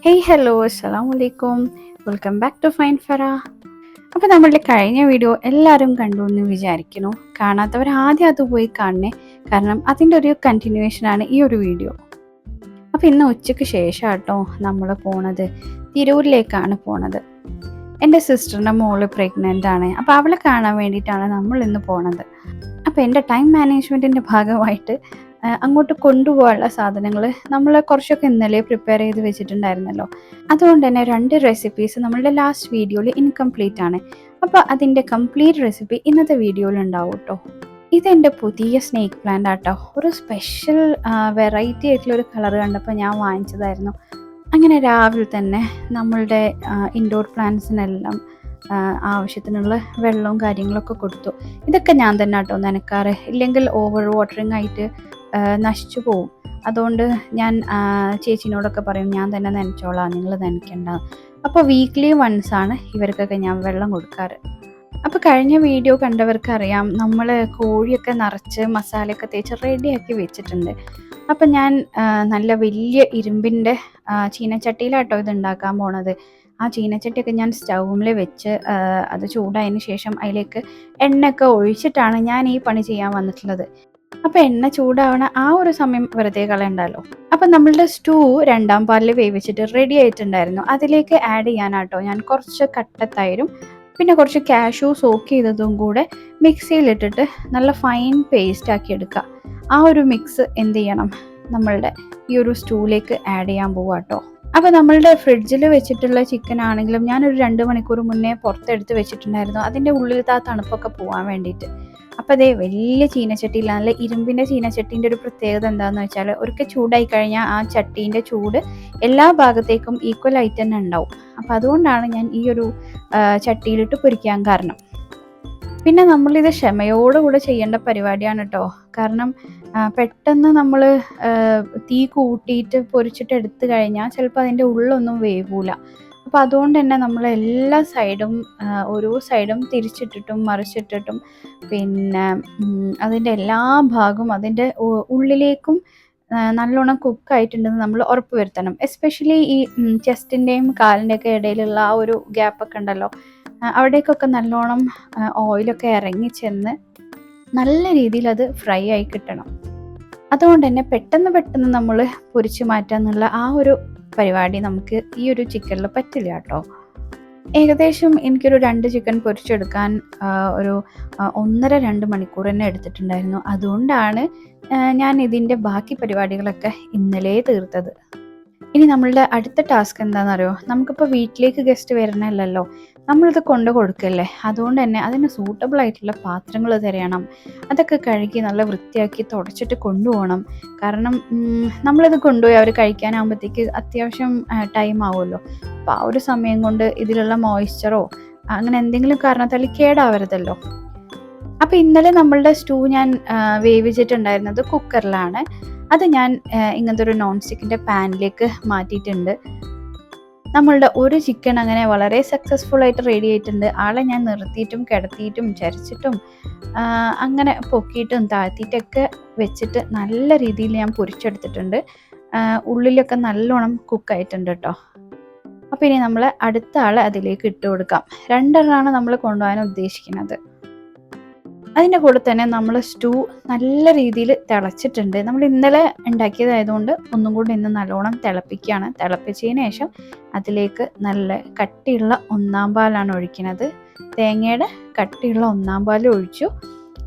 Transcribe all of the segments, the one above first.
Hey hello അസ്സലാമു അലൈക്കും. Welcome back to fine Farah. അപ്പോൾ നമ്മളുടെ കഴിഞ്ഞ വീഡിയോ എല്ലാവരും കണ്ടു എന്ന് വിചാരിക്കുന്നു. കാണാത്തവർ ആദ്യം അത് പോയി കാണണേ, കാരണം അതിൻ്റെ ഒരു കണ്ടിന്യൂവേഷനാണ് ഈ ഒരു വീഡിയോ. അപ്പോൾ ഇന്ന് ഉച്ചയ്ക്ക് ശേഷം കേട്ടോ നമ്മൾ പോണത് തിരൂരിലേക്കാണ് പോണത്. എൻ്റെ സിസ്റ്ററിൻ്റെ മോള് പ്രഗ്നൻ്റ് ആണ്. അപ്പോൾ അവളെ കാണാൻ വേണ്ടിയിട്ടാണ് നമ്മൾ ഇന്ന് പോണത്. അപ്പോൾ എൻ്റെ ടൈം മാനേജ്മെൻറ്റിൻ്റെ ഭാഗമായിട്ട് അങ്ങോട്ട് കൊണ്ടുപോകാനുള്ള സാധനങ്ങൾ നമ്മൾ കുറച്ചൊക്കെ ഇന്നലെ പ്രിപ്പയർ ചെയ്ത് വെച്ചിട്ടുണ്ടായിരുന്നല്ലോ. അതുകൊണ്ട് തന്നെ 2 റെസിപ്പീസ് നമ്മളുടെ ലാസ്റ്റ് വീഡിയോയിൽ ഇൻകംപ്ലീറ്റ് ആണ്. അപ്പോൾ അതിൻ്റെ കംപ്ലീറ്റ് റെസിപ്പി ഇന്നത്തെ വീഡിയോയിൽ ഉണ്ടാവും കേട്ടോ. ഇതെൻ്റെ പുതിയ സ്നേക്ക് പ്ലാന്റ് ആട്ടോ. ഒരു സ്പെഷ്യൽ വെറൈറ്റി ആയിട്ടുള്ളൊരു കളർ കണ്ടപ്പോൾ ഞാൻ വാങ്ങിച്ചതായിരുന്നു. അങ്ങനെ രാവിലെ തന്നെ നമ്മളുടെ ഇൻഡോർ പ്ലാന്റ്സിനെല്ലാം ആവശ്യത്തിനുള്ള വെള്ളവും കാര്യങ്ങളൊക്കെ കൊടുത്തു. ഇതൊക്കെ ഞാൻ തന്നെ കേട്ടോ നനക്കാറ്, ഇല്ലെങ്കിൽ ഓവർ വാട്ടറിങ് ആയിട്ട് നശിച്ചു പോവും. അതുകൊണ്ട് ഞാൻ ചേച്ചീനോടൊക്കെ പറയും ഞാൻ തന്നെ നനച്ചോളാം, നിങ്ങൾ നനയ്ക്കണ്ട. അപ്പോൾ വീക്ക്ലി വൺസാണ് ഇവർക്കൊക്കെ ഞാൻ വെള്ളം കൊടുക്കാറ്. അപ്പോൾ കഴിഞ്ഞ വീഡിയോ കണ്ടവർക്കറിയാം നമ്മൾ കോഴിയൊക്കെ നിറച്ച് മസാലയൊക്കെ തേച്ച് റെഡിയാക്കി വെച്ചിട്ടുണ്ട്. അപ്പം ഞാൻ നല്ല വലിയ ഇരുമ്പിൻ്റെ ചീനച്ചട്ടിയിലാട്ടോ ഇത് ഉണ്ടാക്കാൻ പോണത്. ആ ചീനച്ചട്ടിയൊക്കെ ഞാൻ സ്റ്റൗവിൽ വെച്ച് അത് ചൂടായതിന് ശേഷം അതിലേക്ക് എണ്ണയൊക്കെ ഒഴിച്ചിട്ടാണ് ഞാൻ ഈ പണി ചെയ്യാൻ വന്നിട്ടുള്ളത്. അപ്പോൾ എണ്ണ ചൂടാവണ ആ ഒരു സമയം വെറുതെ കളയണ്ടല്ലോ. അപ്പം നമ്മളുടെ സ്റ്റൂ 2ാം പാലിൽ വേവിച്ചിട്ട് റെഡി ആയിട്ടുണ്ടായിരുന്നു. അതിലേക്ക് ആഡ് ചെയ്യാനാട്ടോ ഞാൻ കുറച്ച് കട്ടത്തൈരും പിന്നെ കുറച്ച് കാഷ്യൂ സോക്ക് ചെയ്തതും കൂടെ മിക്സിയിലിട്ടിട്ട് നല്ല ഫൈൻ പേസ്റ്റ് ആക്കി എടുക്കുക. ആ ഒരു മിക്സ് എന്ത് ചെയ്യണം, നമ്മളുടെ ഈ ഒരു സ്റ്റൂവിലേക്ക് ആഡ് ചെയ്യാൻ പോവാട്ടോ. അപ്പോൾ നമ്മളുടെ ഫ്രിഡ്ജിൽ വെച്ചിട്ടുള്ള ചിക്കൻ ആണെങ്കിലും ഞാനൊരു 2 മണിക്കൂർ മുന്നേ പുറത്തെടുത്ത് വെച്ചിട്ടുണ്ടായിരുന്നു, അതിൻ്റെ ഉള്ളിലത്തെ ആ തണുപ്പൊക്കെ പോകാൻ വേണ്ടിയിട്ട്. അപ്പോൾ അതേ വലിയ ചീനച്ചട്ടിയിൽ, നല്ല ഇരുമ്പിൻ്റെ ചീനച്ചട്ടീൻ്റെ ഒരു പ്രത്യേകത എന്താണെന്ന് വെച്ചാൽ ഒരിക്കൽ ചൂടായി കഴിഞ്ഞാൽ ആ ചട്ടീൻ്റെ ചൂട് എല്ലാ ഭാഗത്തേക്കും ഈക്വൽ ആയിട്ട് തന്നെ ഉണ്ടാവും. അപ്പോൾ അതുകൊണ്ടാണ് ഞാൻ ഈ ഒരു ചട്ടിയിലിട്ട് പൊരിക്കാൻ കാരണം. പിന്നെ നമ്മളിത് ക്ഷമയോടുകൂടെ ചെയ്യേണ്ട പരിപാടിയാണ് കേട്ടോ. കാരണം പെട്ടെന്ന് നമ്മൾ തീ കൂട്ടിയിട്ട് പൊരിച്ചിട്ട് എടുത്തു കഴിഞ്ഞാൽ ചിലപ്പോൾ അതിൻ്റെ ഉള്ളൊന്നും വേവൂല. അപ്പോൾ അതുകൊണ്ട് തന്നെ നമ്മൾ എല്ലാ സൈഡും ഓരോ സൈഡും തിരിച്ചിട്ടിട്ടും മറിച്ചിട്ടിട്ടും പിന്നെ അതിൻ്റെ എല്ലാ ഭാഗവും അതിൻ്റെ ഉള്ളിലേക്കും നല്ലോണം കുക്കായിട്ടുണ്ടെന്ന് നമ്മൾ ഉറപ്പ് വരുത്തണം. എസ്പെഷ്യലി ഈ ചെസ്റ്റിൻ്റെയും കാലിൻ്റെയൊക്കെ ഇടയിലുള്ള ആ ഒരു ഗ്യാപ്പൊക്കെ ഉണ്ടല്ലോ, അവിടേക്കൊക്കെ നല്ലോണം ഓയിലൊക്കെ ഇറങ്ങി ചെന്ന് നല്ല രീതിയിൽ അത് ഫ്രൈ ആയി കിട്ടണം. അതുകൊണ്ട് തന്നെ പെട്ടെന്ന് നമ്മൾ പൊരിച്ച് മാറ്റുക എന്നുള്ള ആ ഒരു പരിപാടി നമുക്ക് ഈ ഒരു ചിക്കനിൽ പറ്റില്ല കേട്ടോ. ഏകദേശം എനിക്കൊരു 2 ചിക്കൻ പൊരിച്ചെടുക്കാൻ ഒരു 1.5-2 മണിക്കൂർ തന്നെ എടുത്തിട്ടുണ്ടായിരുന്നു. അതുകൊണ്ടാണ് ഞാൻ ഇതിൻ്റെ ബാക്കി പരിപാടികളൊക്കെ ഇന്നലെ തീർത്തത്. ഇനി നമ്മളുടെ അടുത്ത ടാസ്ക് എന്താണെന്നറിയോ, നമുക്കിപ്പോൾ വീട്ടിലേക്ക് ഗസ്റ്റ് വരണമല്ലോ, നമ്മളിത് കൊണ്ട് കൊടുക്കല്ലേ. അതുകൊണ്ട് തന്നെ അതിന് സൂട്ടബിൾ ആയിട്ടുള്ള പാത്രങ്ങൾ തിരയണം. അതൊക്കെ കഴുകി നല്ല വൃത്തിയാക്കി തുടച്ചിട്ട് കൊണ്ടുപോകണം. കാരണം നമ്മളിത് കൊണ്ടുപോയി അവർ കഴിക്കാനാകുമ്പോഴത്തേക്ക് അത്യാവശ്യം ടൈം ആവുമല്ലോ. അപ്പോൾ ആ ഒരു സമയം കൊണ്ട് ഇതിലുള്ള മോയ്സ്ചറോ അങ്ങനെ എന്തെങ്കിലും കാരണത്താൽ കേടാവരുതല്ലോ. അപ്പോൾ ഇന്നലെ നമ്മളുടെ സ്റ്റൂ ഞാൻ വേവിച്ചിട്ടുണ്ടായിരുന്നത് കുക്കറിലാണ്. അത് ഞാൻ ഇങ്ങനത്തെ ഒരു നോൺ സ്റ്റിക്കിൻ്റെ പാനിലേക്ക് മാറ്റിയിട്ടുണ്ട്. നമ്മളുടെ ഒരു ചിക്കൻ അങ്ങനെ വളരെ സക്സസ്ഫുൾ ആയിട്ട് റെഡി ആയിട്ടുണ്ട്. ആളെ ഞാൻ നിർത്തിയിട്ടും കിടത്തിയിട്ടും ചരിച്ചിട്ടും അങ്ങനെ പൊക്കിയിട്ടും താഴ്ത്തിയിട്ടൊക്കെ വെച്ചിട്ട് നല്ല രീതിയിൽ ഞാൻ പൊരിച്ചെടുത്തിട്ടുണ്ട്. ഉള്ളിലൊക്കെ നല്ലോണം കുക്കായിട്ടുണ്ട് കേട്ടോ. അപ്പോൾ ഇനി നമ്മൾ അടുത്ത ആളെ അതിലേക്ക് ഇട്ട് കൊടുക്കാം. 2 നമ്മൾ കൊണ്ടുപോകാൻ ഉദ്ദേശിക്കുന്നത്. അതിൻ്റെ കൂടെ തന്നെ നമ്മൾ സ്റ്റൂ നല്ല രീതിയിൽ തിളച്ചിട്ടുണ്ട്. നമ്മൾ ഇന്നലെ ഉണ്ടാക്കിയതായതുകൊണ്ട് ഒന്നും കൂടി ഇന്ന് നല്ലോണം തിളപ്പിക്കുകയാണ്. തിളപ്പിച്ചതിന് ശേഷം അതിലേക്ക് നല്ല കട്ടിയുള്ള 1ാം പാലാണ് ഒഴിക്കുന്നത്. തേങ്ങയുടെ കട്ടിയുള്ള 1ാം പാൽ ഒഴിച്ചു.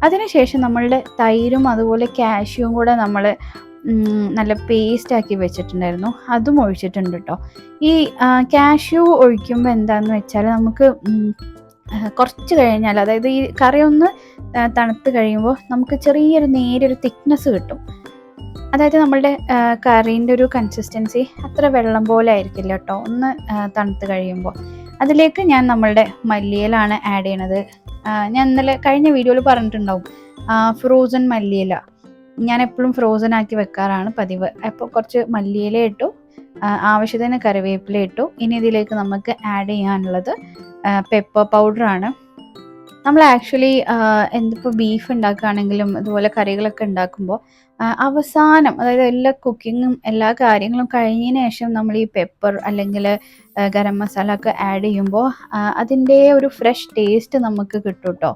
അതിനുശേഷം നമ്മളുടെ തൈരും അതുപോലെ കാഷ്യൂവും കൂടെ നമ്മൾ നല്ല പേസ്റ്റാക്കി വെച്ചിട്ടുണ്ടായിരുന്നു, അതും ഒഴിച്ചിട്ടുണ്ട് കേട്ടോ. ഈ കാഷ്യൂ ഒഴിക്കുമ്പോൾ എന്താണെന്ന് വെച്ചാൽ നമുക്ക് കുറച്ച് കഴിഞ്ഞാൽ, അതായത് ഈ കറി ഒന്ന് തണുത്ത് കഴിയുമ്പോൾ നമുക്ക് ചെറിയൊരു നേരിയൊരു തിക്നെസ് കിട്ടും. അതായത് നമ്മളുടെ കറീൻ്റെ ഒരു കൺസിസ്റ്റൻസി അത്ര വെള്ളം പോലെ ആയിരിക്കില്ല കേട്ടോ ഒന്ന് തണുത്ത് കഴിയുമ്പോൾ. അതിലേക്ക് ഞാൻ നമ്മളുടെ മല്ലിയിലാണ് ആഡ് ചെയ്യണത്. ഞാൻ ഇന്നലെ കഴിഞ്ഞ വീഡിയോയിൽ പറഞ്ഞിട്ടുണ്ടാവും, ഫ്രോസൺ മല്ലിയില ഞാൻ എപ്പോഴും ഫ്രോസൺ ആക്കി വെക്കാറാണ് പതിവ്. അപ്പോൾ കുറച്ച് മല്ലിയില ഇട്ടു, ആവശ്യത്തിന് കറിവേപ്പില ഇട്ടു. ഇനി ഇതിലേക്ക് നമുക്ക് ആഡ് ചെയ്യാനുള്ളത് പെപ്പർ പൗഡറാണ്. നമ്മൾ ആക്ച്വലി എന്തിപ്പോൾ ബീഫ് ഉണ്ടാക്കുകയാണെങ്കിലും അതുപോലെ കറികളൊക്കെ ഉണ്ടാക്കുമ്പോൾ അവസാനം, അതായത് എല്ലാ കുക്കിങ്ങും എല്ലാ കാര്യങ്ങളും കഴിഞ്ഞതിന് ശേഷം നമ്മൾ ഈ പെപ്പർ അല്ലെങ്കിൽ ഗരം മസാല ഒക്കെ ആഡ് ചെയ്യുമ്പോൾ അതിൻ്റെ ഒരു ഫ്രഷ് ടേസ്റ്റ് നമുക്ക് കിട്ടും കേട്ടോ.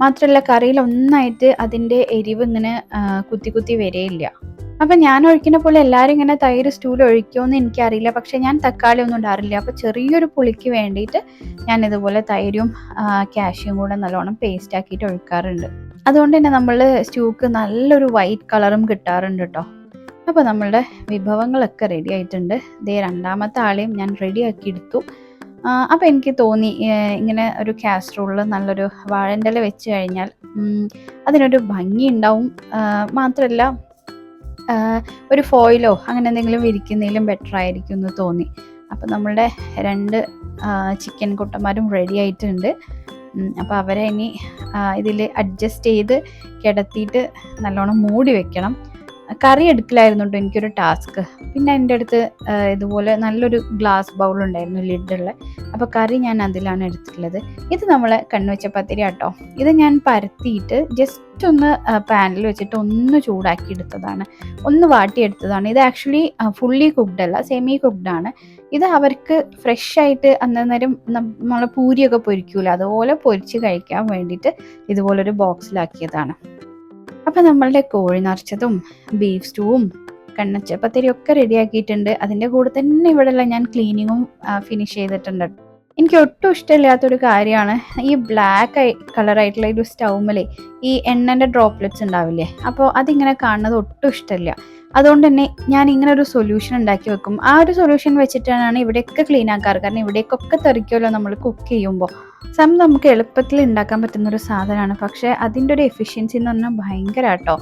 മാത്രമല്ല കറിയിൽ ഒന്നായിട്ട് അതിൻ്റെ എരിവ് ഇങ്ങനെ കുത്തി കുത്തി വരികയില്ല. അപ്പം ഞാൻ ഒഴിക്കുന്ന പോലെ എല്ലാവരും ഇങ്ങനെ തൈര് സ്റ്റൂവിൽ ഒഴിക്കുമെന്ന് എനിക്കറിയില്ല. പക്ഷെ ഞാൻ തക്കാളി ഒന്നും ഇടാറില്ല. അപ്പോൾ ചെറിയൊരു പുളിക്ക് വേണ്ടിയിട്ട് ഞാൻ ഇതുപോലെ തൈരും കാഷ്യും കൂടെ നല്ലോണം പേസ്റ്റ് ആക്കിയിട്ട് ഒഴിക്കാറുണ്ട്. അതുകൊണ്ട് തന്നെ നമ്മൾ സ്റ്റൂക്ക് നല്ലൊരു വൈറ്റ് കളറും കിട്ടാറുണ്ട് കേട്ടോ. അപ്പോൾ നമ്മളുടെ വിഭവങ്ങളൊക്കെ റെഡി ആയിട്ടുണ്ട്. ദേ രണ്ടാമത്തെ ആളെയും ഞാൻ റെഡിയാക്കി എടുത്തു. അപ്പോൾ എനിക്ക് തോന്നി ഇങ്ങനെ ഒരു കാസറോളിൽ നല്ലൊരു വാഴൻ്റെ ഇല വെച്ച് കഴിഞ്ഞാൽ അതിനൊരു ഭംഗി ഉണ്ടാവും. മാത്രമല്ല ഒരു ഫോയിലോ അങ്ങനെ എന്തെങ്കിലും വിരിക്കുന്നതിലും ബെറ്റർ ആയിരിക്കും എന്ന് തോന്നി. അപ്പോൾ നമ്മളുടെ 2 ചിക്കൻ കുട്ടന്മാരും റെഡി ആയിട്ടുണ്ട്. അപ്പോൾ അവരെ ഇനി ഇതിൽ അഡ്ജസ്റ്റ് ചെയ്ത് കിടത്തിയിട്ട് നല്ലോണം മൂടി വെക്കണം. കറി എടുക്കലായിരുന്നു കേട്ടോ എനിക്കൊരു ടാസ്ക്. പിന്നെ എൻ്റെ അടുത്ത് ഇതുപോലെ നല്ലൊരു ഗ്ലാസ് ബൗളുണ്ടായിരുന്നു ലിഡുള്ള. അപ്പോൾ കറി ഞാൻ അതിലാണ് എടുത്തിട്ടുള്ളത്. ഇത് നമ്മളെ കണ്ണുവെച്ച പത്തിരി കേട്ടോ. ഇത് ഞാൻ പരത്തിയിട്ട് ജസ്റ്റ് ഒന്ന് പാനിൽ വെച്ചിട്ട് ഒന്ന് ചൂടാക്കി എടുത്തതാണ്, ഒന്ന് വാട്ടിയെടുത്തതാണ്. ഇത് ആക്ച്വലി ഫുള്ളി കുക്ക്ഡ് അല്ല, സെമി കുക്ക്ഡ് ആണ്. ഇത് അവർക്ക് ഫ്രഷ് ആയിട്ട് അന്നേരം നമ്മൾ പൂരിയൊക്കെ പൊരിക്കൂല, അതുപോലെ പൊരിച്ച് കഴിക്കാൻ വേണ്ടിയിട്ട് ഇതുപോലൊരു ബോക്സിലാക്കിയതാണ്. അപ്പം നമ്മളുടെ കോഴി നിറച്ചതും ബീഫ് സ്റ്റൂവും കണ്ണച്ച പത്തിരിയും ഒക്കെ റെഡിയാക്കിയിട്ടുണ്ട്. അതിൻ്റെ കൂടെ തന്നെ ഇവിടെയുള്ള ഞാൻ ക്ലീനിങ്ങും ഫിനിഷ് ചെയ്തിട്ടുണ്ട്. എനിക്ക് ഒട്ടും ഇഷ്ടമില്ലാത്തൊരു കാര്യമാണ് ഈ ബ്ലാക്ക് കളറായിട്ടുള്ള ഒരു സ്റ്റൗമിൽ ഈ എണ്ണൻ്റെ ഡ്രോപ്ലെറ്റ്സ് ഉണ്ടാവില്ലേ, അപ്പോൾ അതിങ്ങനെ കാണുന്നത് ഒട്ടും ഇഷ്ടമില്ല. അതുകൊണ്ട് തന്നെ ഞാൻ ഇങ്ങനെ ഒരു സൊല്യൂഷൻ ഉണ്ടാക്കി വെക്കും. ആ ഒരു സൊല്യൂഷൻ വെച്ചിട്ടാണ് ഇവിടെയൊക്കെ ക്ലീൻ ആക്കാറ്. കാരണം ഇവിടേക്കൊക്കെ തെറിക്കുമല്ലോ നമ്മൾ കുക്ക് ചെയ്യുമ്പോൾ. നമുക്ക് എളുപ്പത്തിൽ ഉണ്ടാക്കാൻ പറ്റുന്നൊരു സാധനമാണ്. പക്ഷേ അതിൻ്റെ ഒരു എഫിഷ്യൻസി എന്ന് പറഞ്ഞാൽ ഭയങ്കര കേട്ടോ.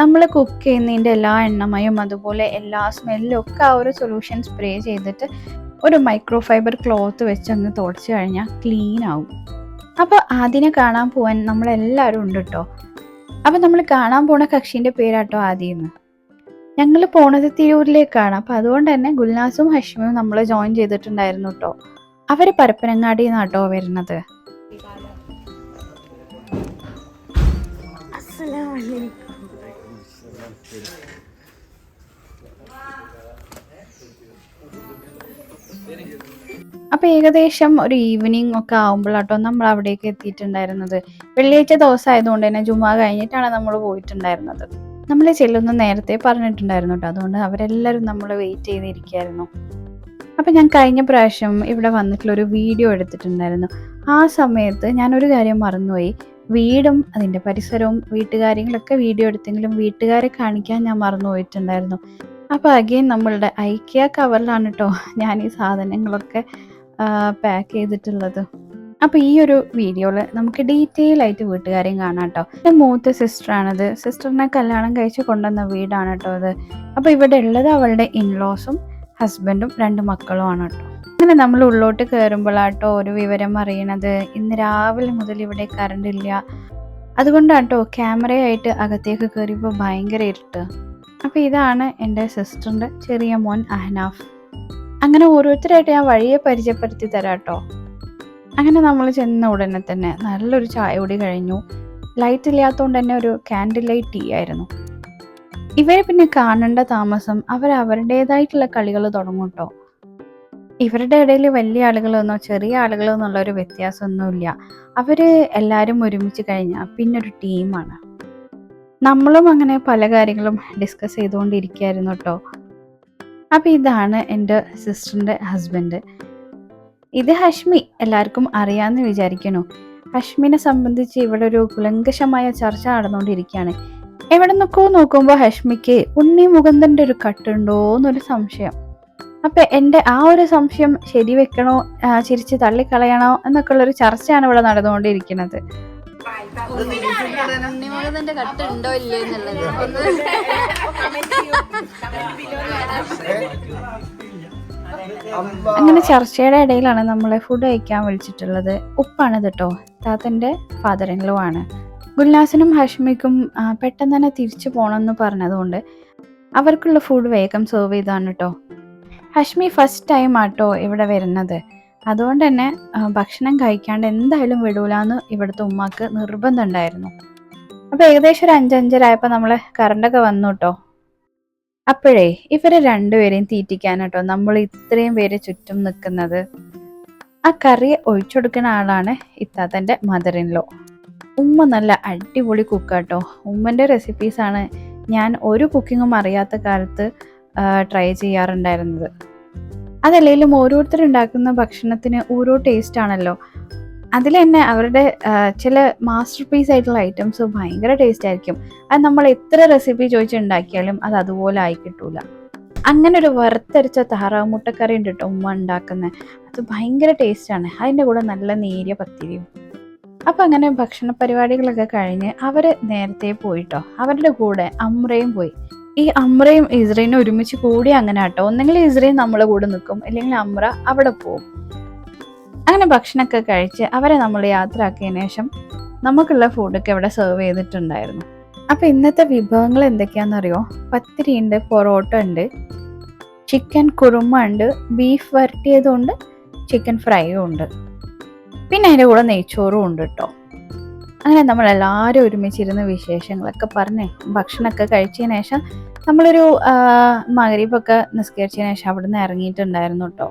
നമ്മൾ കുക്ക് ചെയ്യുന്നതിൻ്റെ എല്ലാ എണ്ണമയും അതുപോലെ എല്ലാ സ്മെല്ലും ഒക്കെ ആ ഒരു സൊല്യൂഷൻ സ്പ്രേ ചെയ്തിട്ട് ഒരു മൈക്രോ ഫൈബർ ക്ലോത്ത് വെച്ച് അങ്ങ് തുടച്ച് കഴിഞ്ഞാൽ ക്ലീൻ ആവും. അപ്പോൾ ആദ്യം കാണാൻ പോകാൻ നമ്മളെല്ലാവരും ഉണ്ട് കേട്ടോ. അപ്പോൾ നമ്മൾ കാണാൻ പോണ കക്ഷീൻ്റെ പേരാട്ടോ ആദ്യം. ഞങ്ങൾ പോണത് തിരൂരിലേക്കാണ്. അപ്പോൾ അതുകൊണ്ട് തന്നെ ഗുൽനാസും ഹഷ്മിയും നമ്മൾ ജോയിൻ ചെയ്തിട്ടുണ്ടായിരുന്നു കേട്ടോ. അവർ പരപ്പനങ്ങാടി നിന്നാട്ടോ വരുന്നത്. അപ്പോൾ ഏകദേശം ഒരു ഈവനിങ് ഒക്കെ ആകുമ്പോഴാട്ടോ നമ്മൾ അവിടേക്ക് എത്തിയിട്ടുണ്ടായിരുന്നത്. വെള്ളിയാഴ്ച ദിവസം ആയതുകൊണ്ട് തന്നെ ജുമാ കഴിഞ്ഞിട്ടാണ് നമ്മൾ പോയിട്ടുണ്ടായിരുന്നത്. നമ്മൾ ചെല്ലുന്ന നേരത്തെ പറഞ്ഞിട്ടുണ്ടായിരുന്നു കേട്ടോ. അതുകൊണ്ട് അവരെല്ലാവരും നമ്മൾ വെയിറ്റ് ചെയ്തിരിക്കുകയായിരുന്നു. അപ്പം ഞാൻ കഴിഞ്ഞ പ്രാവശ്യം ഇവിടെ വന്നിട്ടുള്ളൊരു വീഡിയോ എടുത്തിട്ടുണ്ടായിരുന്നു. ആ സമയത്ത് ഞാനൊരു കാര്യം മറന്നുപോയി. വീടും അതിൻ്റെ പരിസരവും വീട്ടുകാര്യങ്ങളൊക്കെ വീഡിയോ എടുത്തെങ്കിലും വീട്ടുകാരെ കാണിക്കാൻ ഞാൻ മറന്നു പോയിട്ടുണ്ടായിരുന്നു. അപ്പോൾ അഗെയിൻ നമ്മളുടെ ഐക്യ കവറിലാണ് കേട്ടോ ഞാൻ ഈ സാധനങ്ങളൊക്കെ പാക്ക് ചെയ്തിട്ടുള്ളത്. അപ്പോൾ ഈ ഒരു വീഡിയോയിൽ നമുക്ക് ഡീറ്റെയിൽ ആയിട്ട് വീട്ടുകാരെയും കാണാം കേട്ടോ. എൻ്റെ മൂത്ത സിസ്റ്ററാണിത്. സിസ്റ്ററിനെ കല്യാണം കഴിച്ച് കൊണ്ടുവന്ന വീടാണ് കേട്ടോ ഇത്. അപ്പോൾ ഇവിടെ ഉള്ളത് അവളുടെ ഇൻലോസും ഹസ്ബൻഡും 2 മക്കളുമാണ് കേട്ടോ. അങ്ങനെ നമ്മൾ ഉള്ളോട്ട് കയറുമ്പോഴാട്ടോ ഒരു വിവരം അറിയണത്. ഇന്ന് രാവിലെ മുതൽ ഇവിടെ കറണ്ട് ഇല്ല. അതുകൊണ്ടാട്ടോ ക്യാമറയായിട്ട് അകത്തേക്ക് കയറിയപ്പോൾ ഭയങ്കര ഇരുട്ട്. അപ്പോൾ ഇതാണ് എൻ്റെ സിസ്റ്ററിൻ്റെ ചെറിയ മോൻ അഹ്നാഫ്. അങ്ങനെ ഓരോരുത്തരായിട്ട് ഞാൻ വഴിയെ പരിചയപ്പെടുത്തി തരാം കേട്ടോ. അങ്ങനെ നമ്മൾ ചെന്ന ഉടനെ തന്നെ നല്ലൊരു ചായ കൂടി കഴിഞ്ഞു. ലൈറ്റ് ഇല്ലാത്തതുകൊണ്ട് തന്നെ ഒരു ക്യാൻഡിൽ ലൈറ്റ് ടീ ആയിരുന്നു. ഇവരെ പിന്നെ കാണേണ്ട താമസം അവരുടേതായിട്ടുള്ള കളികൾ തുടങ്ങും കേട്ടോ. ഇവരുടെ ഇടയിൽ വലിയ ആളുകളെന്നോ ചെറിയ ആളുകളോ എന്നുള്ളൊരു വ്യത്യാസമൊന്നുമില്ല. അവർ എല്ലാവരും ഒരുമിച്ച് കഴിഞ്ഞാൽ പിന്നൊരു ടീമാണ്. നമ്മളും അങ്ങനെ പല കാര്യങ്ങളും ഡിസ്കസ് ചെയ്തുകൊണ്ടിരിക്കുകയായിരുന്നു കേട്ടോ. അപ്പോൾ ഇതാണ് എൻ്റെ സിസ്റ്ററിൻ്റെ ഹസ്ബൻഡ്. ഇത് ഹഷ്മി, എല്ലാവർക്കും അറിയാമെന്ന് വിചാരിക്കണു. ഹഷ്മിനെ സംബന്ധിച്ച് ഇവിടെ ഒരു കുലങ്കഷമായ ചർച്ച നടന്നുകൊണ്ടിരിക്കുകയാണ്. എവിടെ നിന്നൊക്കെ നോക്കുമ്പോൾ ഹഷ്മിക്ക് ഉണ്ണി മുകുന്ദൻ്റെ ഒരു കട്ടുണ്ടോ എന്നൊരു സംശയം. അപ്പം എൻ്റെ ആ ഒരു സംശയം ശരിവെക്കണോ ചിരിച്ച് തള്ളിക്കളയണോ എന്നൊക്കെ ഉള്ളൊരു ചർച്ചയാണ് ഇവിടെ നടന്നുകൊണ്ടിരിക്കുന്നത്. ഉണ്ണിമുകുന്ദൻ്റെ കട്ടുണ്ടോ ഇല്ലേ എന്നുള്ളത് അങ്ങനെ ചർച്ചയുടെ ഇടയിലാണ് നമ്മളെ ഫുഡ് കഴിക്കാൻ വിളിച്ചിട്ടുള്ളത്. ഉപ്പാണ് കേട്ടോ, താത്തൻ്റെ ഫാദർ ഇൻ ലോ ആണ്. ഗുൽനാസിനും ഹഷ്മിക്കും പെട്ടെന്ന് തന്നെ തിരിച്ചു പോകണമെന്ന് പറഞ്ഞതുകൊണ്ട് അവർക്കുള്ള ഫുഡ് വേഗം സെർവ് ചെയ്താണ് കേട്ടോ. ഹഷ്മി ഫസ്റ്റ് ടൈം ആട്ടോ ഇവിടെ വരുന്നത്. അതുകൊണ്ട് തന്നെ ഭക്ഷണം കഴിക്കാണ്ട് എന്തായാലും വിടൂലാന്ന് ഇവിടുത്തെ ഉമ്മാക്ക് നിർബന്ധം ഉണ്ടായിരുന്നു. അപ്പോൾ ഏകദേശം ഒരു 5-5:30 ആയപ്പോൾ നമ്മളെ കറണ്ടൊക്കെ വന്നു കേട്ടോ. അപ്പോഴേ ഇവരെ രണ്ടുപേരെയും തീറ്റിക്കാനാട്ടോ നമ്മൾ ഇത്രയും പേര് ചുറ്റും നിൽക്കുന്നത്. ആ കറി ഒഴിച്ചെടുക്കുന്ന ആളാണ് ഇത്താത്തൻ്റെ മദർ ഇൻ ലോ. ഉമ്മ നല്ല അടിപൊളി കുക്കാട്ടോ. ഉമ്മൻ്റെ റെസിപ്പീസാണ് ഞാൻ ഒരു കുക്കിങ്ങും അറിയാത്ത കാലത്ത് ട്രൈ ചെയ്യാറുണ്ടായിരുന്നത്. അതല്ലെങ്കിലും ഓരോരുത്തരുണ്ടാക്കുന്ന ഭക്ഷണത്തിന് ഓരോ ടേസ്റ്റ് ആണല്ലോ. അതിൽ തന്നെ അവരുടെ ചില മാസ്റ്റർ പീസ് ആയിട്ടുള്ള ഐറ്റംസ് ഭയങ്കര ടേസ്റ്റ് ആയിരിക്കും. അത് നമ്മൾ എത്ര റെസിപ്പി ചോദിച്ചുണ്ടാക്കിയാലും അത് അതുപോലെ ആയി കിട്ടൂല. അങ്ങനെ ഒരു വറുത്തരച്ച താറാവ് മുട്ടക്കറി ഉണ്ട് കേട്ടോ ഉമ്മ ഉണ്ടാക്കുന്നത്. അത് ഭയങ്കര ടേസ്റ്റാണ്. അതിൻ്റെ കൂടെ നല്ല നേരിയ പത്തിരിയും. അപ്പം അങ്ങനെ ഭക്ഷണ പരിപാടികളൊക്കെ കഴിഞ്ഞ് അവർ നേരത്തെ പോയിട്ടോ. അവരുടെ കൂടെ അമ്രയും പോയി. ഈ അമ്രയും ഇസ്രയും ഒരുമിച്ച് കൂടി അങ്ങനെ കേട്ടോ. ഒന്നെങ്കിൽ ഇസ്രയും നമ്മളെ കൂടെ നിൽക്കും, അല്ലെങ്കിൽ അമ്ര അവിടെ പോകും. അങ്ങനെ ഭക്ഷണമൊക്കെ കഴിച്ച് അവരെ നമ്മൾ യാത്രയാക്കിയതിനു ശേഷം നമുക്കുള്ള ഫുഡൊക്കെ ഇവിടെ സെർവ് ചെയ്തിട്ടുണ്ടായിരുന്നു. അപ്പോൾ ഇന്നത്തെ വിഭവങ്ങൾ എന്തൊക്കെയാണെന്നറിയോ? പത്തിരി ഉണ്ട്, പൊറോട്ട ഉണ്ട്, ചിക്കൻ കുറുമ ഉണ്ട്, ബീഫ് വരട്ടിയതുണ്ട്, ചിക്കൻ ഫ്രൈയും ഉണ്ട്, പിന്നെ അതിൻ്റെ കൂടെ നെയ്ച്ചോറും ഉണ്ട് കേട്ടോ. അങ്ങനെ നമ്മളെല്ലാവരും ഒരുമിച്ചിരുന്ന് വിശേഷങ്ങളൊക്കെ പറഞ്ഞ് ഭക്ഷണമൊക്കെ കഴിച്ചതിന് ശേഷം നമ്മളൊരു മഗ്‌രിബൊക്കെ നിസ്കരിച്ചതിന് ശേഷം അവിടെ നിന്ന് ഇറങ്ങിയിട്ടുണ്ടായിരുന്നു കേട്ടോ.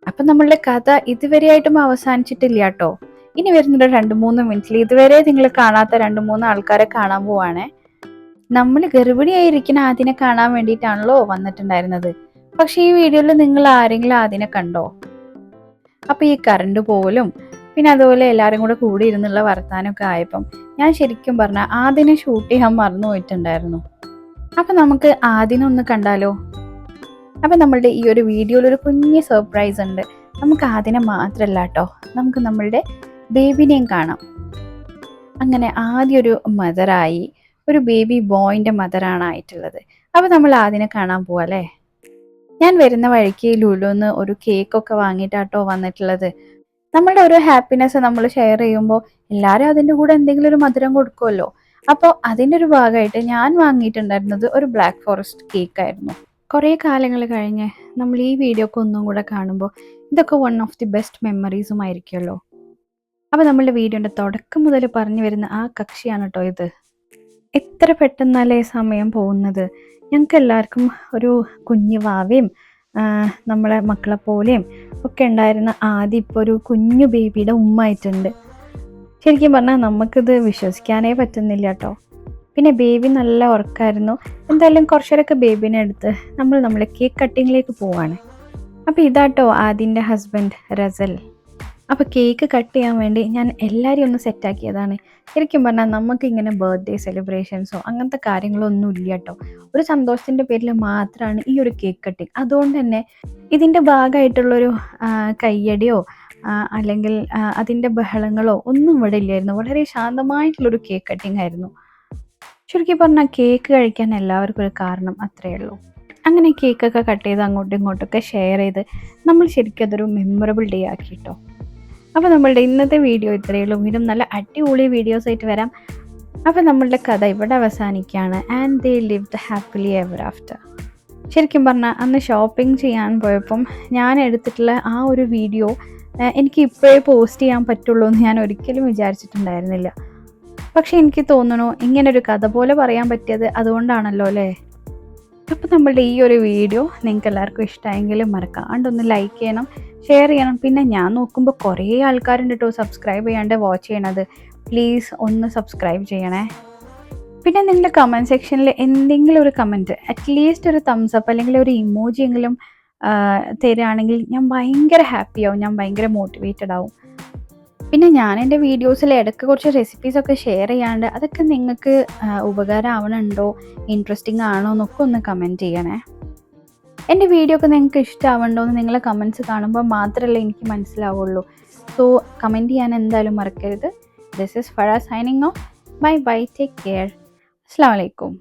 അപ്പം നമ്മളുടെ കഥ ഇതുവരെയായിട്ടും അവസാനിച്ചിട്ടില്ല കേട്ടോ. ഇനി വരുന്നൊരു 2-3 മിനിറ്റിൽ ഇതുവരെ നിങ്ങൾ കാണാത്ത 2-3 ആൾക്കാരെ കാണാൻ പോവാണേ. നമ്മൾ ഗർഭിണിയായിരിക്കുന്ന ആദിനെ കാണാൻ വേണ്ടിയിട്ടാണല്ലോ വന്നിട്ടുണ്ടായിരുന്നത്. പക്ഷേ ഈ വീഡിയോയിൽ നിങ്ങൾ ആരെങ്കിലും ആദിനെ കണ്ടോ? അപ്പോൾ ഈ കറണ്ട് പോലും പിന്നെ അതുപോലെ എല്ലാവരും കൂടി ഇരുന്നുള്ള വർത്താനമൊക്കെ ആയപ്പം ഞാൻ ശരിക്കും പറഞ്ഞാൽ ആദിനെ ഷൂട്ട് ചെയ്യാൻ മറന്നു പോയിട്ടുണ്ടായിരുന്നു. അപ്പം നമുക്ക് ആദിനെ ഒന്ന് കണ്ടാലോ? അപ്പം നമ്മളുടെ ഈ ഒരു വീഡിയോയിൽ ഒരു കുഞ്ഞ് സർപ്രൈസ് ഉണ്ട്. നമുക്ക് ആദിനെ മാത്രമല്ല കേട്ടോ, നമുക്ക് നമ്മളുടെ ബേബിനെയും കാണാം. അങ്ങനെ ആദ്യം ഒരു മദറായി, ഒരു ബേബി ബോയിൻ്റെ മദറാണ് ആയിട്ടുള്ളത്. അപ്പോൾ നമ്മൾ ആദിനെ കാണാൻ പോവാല്ലേ. ഞാൻ വരുന്ന വഴിക്ക് ലുലുന്ന് ഒരു കേക്കൊക്കെ വാങ്ങിയിട്ടാട്ടോ വന്നിട്ടുള്ളത്. നമ്മളുടെ ഒരു ഹാപ്പിനെസ് നമ്മൾ ഷെയർ ചെയ്യുമ്പോൾ എല്ലാവരും അതിൻ്റെ കൂടെ എന്തെങ്കിലും ഒരു മധുരം കൊടുക്കുമല്ലോ. അപ്പോൾ അതിൻ്റെ ഒരു ഭാഗമായിട്ട് ഞാൻ വാങ്ങിയിട്ടുണ്ടായിരുന്നത് ഒരു ബ്ലാക്ക് ഫോറസ്റ്റ് കേക്കായിരുന്നു. കുറേ കാലങ്ങൾ കഴിഞ്ഞ് നമ്മൾ ഈ വീഡിയോ ഒക്കെ ഒന്നും കൂടെ കാണുമ്പോൾ ഇതൊക്കെ വൺ ഓഫ് ദി ബെസ്റ്റ് മെമ്മറീസും ആയിരിക്കുമല്ലോ. അപ്പോൾ നമ്മളുടെ വീഡിയോൻ്റെ തുടക്കം മുതൽ പറഞ്ഞു വരുന്ന ആ കക്ഷിയാണ് കേട്ടോ ഇത്. എത്ര പെട്ടെന്നല്ലേ സമയം പോകുന്നത്. ഞങ്ങൾക്ക് എല്ലാവർക്കും ഒരു കുഞ്ഞു വാവയും നമ്മളെ മക്കളെ പോലെയും ഒക്കെ ഉണ്ടായിരുന്ന ആദ്യം ഇപ്പോൾ ഒരു കുഞ്ഞു ബേബിയുടെ ഉമ്മായിട്ടുണ്ട്. ശരിക്കും പറഞ്ഞാൽ നമുക്കിത് വിശ്വസിക്കാനേ പറ്റുന്നില്ല കേട്ടോ. പിന്നെ ബേബി നല്ല ഉറക്കമായിരുന്നു. എന്തായാലും കുറച്ചേരൊക്കെ ബേബിനെ എടുത്ത് നമ്മൾ കേക്ക് കട്ടിങ്ങിലേക്ക് പോവാണ്. അപ്പോൾ ഇതാട്ടോ ആദിൻ്റെ ഹസ്ബൻഡ് റസൽ. അപ്പോൾ കേക്ക് കട്ട് ചെയ്യാൻ വേണ്ടി ഞാൻ എല്ലാവരെയും ഒന്ന് സെറ്റാക്കിയതാണ്. ശരിക്കും പറഞ്ഞാൽ നമുക്കിങ്ങനെ ബർത്ത്ഡേ സെലിബ്രേഷൻസോ അങ്ങനത്തെ കാര്യങ്ങളൊന്നും ഇല്ല കേട്ടോ. ഒരു സന്തോഷത്തിൻ്റെ പേരിൽ മാത്രമാണ് ഈ ഒരു കേക്ക് കട്ടിങ്. അതുകൊണ്ട് തന്നെ ഇതിൻ്റെ ഭാഗമായിട്ടുള്ളൊരു കയ്യടിയോ അല്ലെങ്കിൽ അതിൻ്റെ ബഹളങ്ങളോ ഒന്നും ഇവിടെ ഇല്ലായിരുന്നു. വളരെ ശാന്തമായിട്ടുള്ളൊരു കേക്ക് കട്ടിങ് ആയിരുന്നു. ശരിക്കും പറഞ്ഞാൽ കേക്ക് കഴിക്കാൻ എല്ലാവർക്കും ഒരു കാരണം അത്രയേ ഉള്ളൂ. അങ്ങനെ കേക്കൊക്കെ കട്ട് ചെയ്ത് അങ്ങോട്ടും ഇങ്ങോട്ടൊക്കെ ഷെയർ ചെയ്ത് നമ്മൾ ശരിക്കും അതൊരു മെമ്മറബിൾ ഡേ ആക്കി കേട്ടോ. അപ്പോൾ നമ്മളുടെ ഇന്നത്തെ വീഡിയോ ഇത്രയേ ഉള്ളൂ. വീണ്ടും നല്ല അടിപൊളി വീഡിയോസ് ആയിട്ട് വരാം. അപ്പോൾ നമ്മളുടെ കഥ ഇവിടെ അവസാനിക്കുകയാണ്. And they lived happily ever after. ശരിക്കും പറഞ്ഞാൽ അന്ന് ഷോപ്പിംഗ് ചെയ്യാൻ പോയപ്പം ഞാൻ എടുത്തിട്ടുള്ള ആ ഒരു വീഡിയോ എനിക്ക് ഇപ്പോഴേ പോസ്റ്റ് ചെയ്യാൻ പറ്റുള്ളൂ എന്ന് ഞാൻ ഒരിക്കലും വിചാരിച്ചിട്ടുണ്ടായിരുന്നില്ല. പക്ഷെ എനിക്ക് തോന്നുന്നു ഇങ്ങനൊരു കഥ പോലെ പറയാൻ പറ്റിയത് അതുകൊണ്ടാണല്ലോ അല്ലേ. അപ്പോൾ നമ്മളുടെ ഈ ഒരു വീഡിയോ നിങ്ങൾക്ക് എല്ലാവർക്കും ഇഷ്ടമായെങ്കിൽ മറക്കാണ്ടൊന്ന് ലൈക്ക് ചെയ്യണം, ഷെയർ ചെയ്യണം. പിന്നെ ഞാൻ നോക്കുമ്പോൾ കുറേ ആൾക്കാരുണ്ട് കേട്ടോ സബ്സ്ക്രൈബ് ചെയ്യാണ്ട് വാച്ച് ചെയ്യണത്. പ്ലീസ് ഒന്ന് സബ്സ്ക്രൈബ് ചെയ്യണേ. പിന്നെ നിങ്ങളുടെ കമൻറ്റ് സെക്ഷനിൽ എന്തെങ്കിലും ഒരു കമൻറ്റ്, അറ്റ്ലീസ്റ്റ് ഒരു തംസ് അപ്പ് അല്ലെങ്കിൽ ഒരു ഇമോജി എങ്കിലും തരികയാണെങ്കിൽ ഞാൻ ഭയങ്കര ഹാപ്പിയാവും, ഞാൻ ഭയങ്കര മോട്ടിവേറ്റഡ് ആവും. പിന്നെ ഞാൻ എൻ്റെ വീഡിയോസിൽ ഇടയ്ക്ക് കുറച്ച് റെസിപ്പീസൊക്കെ ഷെയർ ചെയ്യാണ്ട് അതൊക്കെ നിങ്ങൾക്ക് ഉപകാരം ആവണുണ്ടോ, ഇൻട്രസ്റ്റിംഗ് ആണോ എന്നൊക്കെ ഒന്ന് കമൻറ്റ് ചെയ്യണേ. എൻ്റെ വീഡിയോ ഒക്കെ നിങ്ങൾക്ക് ഇഷ്ടമാവണ്ടോ എന്ന് നിങ്ങളെ കമൻറ്റ്സ് കാണുമ്പോൾ മാത്രമല്ലേ എനിക്ക് മനസ്സിലാവുള്ളൂ. സോ കമൻറ്റ് ചെയ്യാൻ എന്തായാലും മറക്കരുത്. This is Farah signing off. Bye bye, take care. അസ്സലാമു അലൈക്കും.